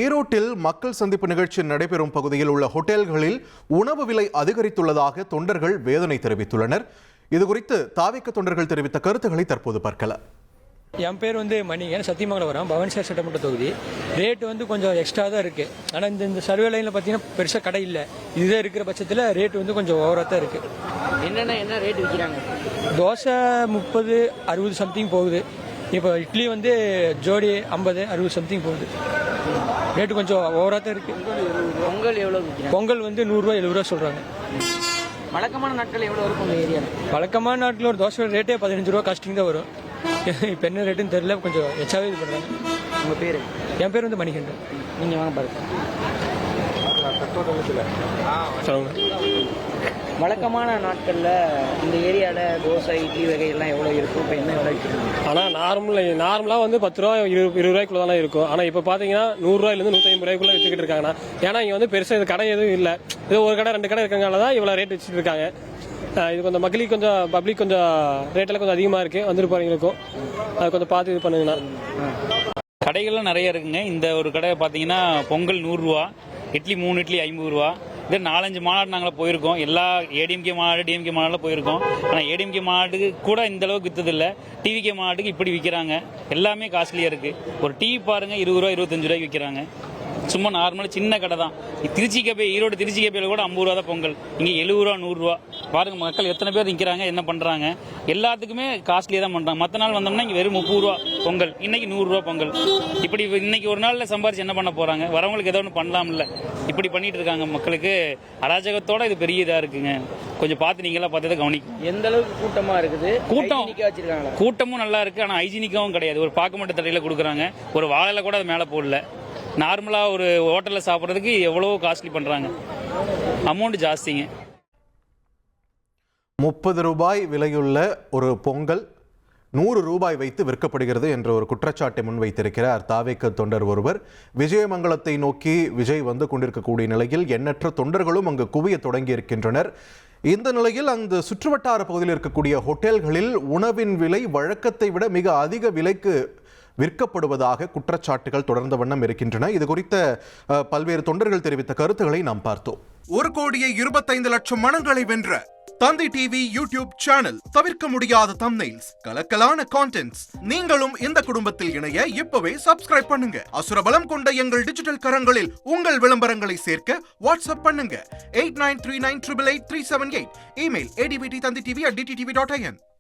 ஈரோட்டில் மக்கள் சந்திப்பு நிகழ்ச்சி நடைபெறும் பகுதியில் உள்ள ஹோட்டல்களில் உணவு விலை அதிகரித்துள்ளதாக தொண்டர்கள் வேதனை தெரிவித்துள்ளனர். இதுகுறித்து தாவேக தொண்டர்கள் தெரிவித்த கருத்துக்களை தற்போது பார்க்கலாம். என் பேர் மணி, சத்தியமங்கலம் வரும், பவன்சார் சட்டமன்ற தொகுதி. ரேட்டு கொஞ்சம் எக்ஸ்ட்ரா தான் இருக்குது. ஆனால் இந்த சர்வே லைனில் பார்த்தீங்கன்னா பெருசாக கடை இல்லை. இதுதான் இருக்கிற பட்சத்தில் ரேட்டு கொஞ்சம் ஓவராக தான் இருக்குது. என்ன ரேட் விற்கிறாங்க? தோசை 30, 60 சம்திங் போகுது. இப்போ இட்லி ஜோடி 50, 60 சம்திங் போகுது. ரேட்டு கொஞ்சம் ஓவராக தான் இருக்குது. பொங்கல் எவ்வளோ விற்கிறாங்க? பொங்கல் 100 ரூபா 70 ரூபா சொல்கிறாங்க. வழக்கமான நாட்கள் எவ்வளோ இருக்கும் உங்கள் ஏரியாவில்? வழக்கமான நாட்கள் ஒரு தோசை ரேட்டே 15 ரூபா காஸ்டிங் தான் வரும். இப்போ என்ன ரேட்டுன்னு தெரியல, கொஞ்சம் எச்சாவே இது பண்ணுறாங்க. உங்கள் பேர்? என் பேர் மணிகண்டன். நீங்கள் வாங்க பாருங்க. வழக்கமான நாட்களில் இந்த ஏரியாவில் தோசை இட்லி வகையெல்லாம் எவ்வளோ இருக்கும்? இப்போ என்ன எவ்வளோ விற்கிறாங்க? ஆனால் நார்மலாக 10 ரூபா 20 ரூபாய்க்குள்ள தான் இருக்கும். ஆனால் இப்போ பார்த்தீங்கன்னா 100 ரூபாயிலேருந்து 150 ரூபாய்க்குள்ள விற்றுக்கிட்டு இருக்காங்கண்ணா. ஏன்னா இங்கே பெருசாக இது கடை எதுவும் இல்லை. இது ஒரு கடை 2 கடை இருக்கனால தான் இவ்வளோ ரேட் வச்சுட்டு இருக்காங்க. இது கொஞ்சம் மக்களுக்கு கொஞ்சம் பப்ளிக் கொஞ்சம் ரேட்டெல்லாம் கொஞ்சம் அதிகமாக இருக்குது. வந்துட்டு போகிறவங்களுக்கும் அது கொஞ்சம் பார்த்து இது பண்ணுங்கண்ணா. கடைகள்லாம் நிறைய இருக்குங்க. இந்த ஒரு கடை பார்த்தீங்கன்னா பொங்கல் 100 ரூபா, இட்லி 3 இட்லி 50 ரூபா. இது 4-5 மாநாடு நாங்கள் போயிருக்கோம். எல்லா ஏடிஎம்கே மாநாடு டிஎம்கே மாநாடுலாம் போயிருக்கோம். ஆனால் ஏடிஎம்கே மாநாட்டுக்கு கூட இந்த அளவுக்கு விற்றதில்லை. டிவிகே மாநாட்டுக்கு இப்படி விற்கிறாங்க. எல்லாமே காஸ்ட்லியாக இருக்குது. ஒரு டிவி பாருங்கள் 20 ரூபா 25 ரூபாய்க்கு விற்கிறாங்க. சும்மா நார்மலாக சின்ன கடை தான். திருச்சி கேப்பே, ஈரோடு திருச்சி கேப்பையில் கூட 50 ரூபா தான் பொங்கல். இங்கே 70 ரூபா 100 ரூபா. பாருங்க மக்கள் எத்தனை பேர் நிற்கிறாங்க, என்ன பண்ணுறாங்க. எல்லாத்துக்குமே காஸ்ட்லியாக தான் பண்ணுறாங்க. மற்ற நாள் வந்தோம்னா இங்கே வெறும் 30 ரூபா பொங்கல், இன்னைக்கு 100 ரூபா பொங்கல். இப்படி இன்னைக்கு ஒரு நாளில் சம்பாரிச்சு என்ன பண்ண போகிறாங்க? வரவங்களுக்கு ஏதோ ஒன்று பண்ணலாம்ல. இப்படி பண்ணிட்டு இருக்காங்க. மக்களுக்கு அராஜகத்தோட இது பெரிய இதாக இருக்குங்க. கொஞ்சம் பார்த்து நீங்களாம் பார்த்து தான் கவனிக்கும். எந்த அளவுக்கு கூட்டமாக இருக்குது? கூட்டமும் நல்லா இருக்குது. ஆனால் ஹைஜீனிக்காகவும் கிடையாது. ஒரு பாக்குமட்ட தடையில் கொடுக்குறாங்க. ஒரு வாழையில கூட அது மேலே போடல. நார்மலாக ஒரு ஹோட்டலில் சாப்பிட்றதுக்கு எவ்வளோ காஸ்ட்லி பண்ணுறாங்க. அமௌண்ட் ஜாஸ்திங்க. 30 ரூபாய் விலையுள்ள ஒரு பொங்கல் 100 ரூபாய் வைத்து விற்கப்படுகிறது என்ற ஒரு குற்றச்சாட்டை முன்வைத்திருக்கிறார் தாவேக தொண்டர் ஒருவர். விஜயமங்கலத்தை நோக்கி விஜய் வந்து கொண்டிருக்கக்கூடிய நிலையில் எண்ணற்ற தொண்டர்களும் அங்கு குவிய தொடங்கி இருக்கின்றனர். இந்த நிலையில் அந்த சுற்றுவட்டார பகுதியில் இருக்கக்கூடிய ஹோட்டல்களில் உணவின் விலை வழக்கத்தை விட மிக அதிக விலைக்கு விற்கப்படுவதாக குற்றச்சாட்டுகள் தொடர்ந்த வண்ணம் இருக்கின்றன. இது குறித்த பல்வேறு தொண்டர்கள் தெரிவித்த கருத்துக்களை நாம் பார்த்தோம். 1,25,00,000 மனங்களை வென்ற தந்தி டிவி யூடியூப் சேனல். தவிர்க்க முடியாத தம்ப்நெயில்ஸ், கலக்கலான கான்டென்ட்ஸ். நீங்களும் இந்த குடும்பத்தில் இணைய இப்பவே சப்ஸ்கிரைப் பண்ணுங்க. அசுரபலம் கொண்ட எங்கள் டிஜிட்டல் கரங்களில் உங்கள் விளம்பரங்களை சேர்க்க வாட்ஸ்அப் பண்ணுங்க. 8939888378. Email advttanditv@dttv.in.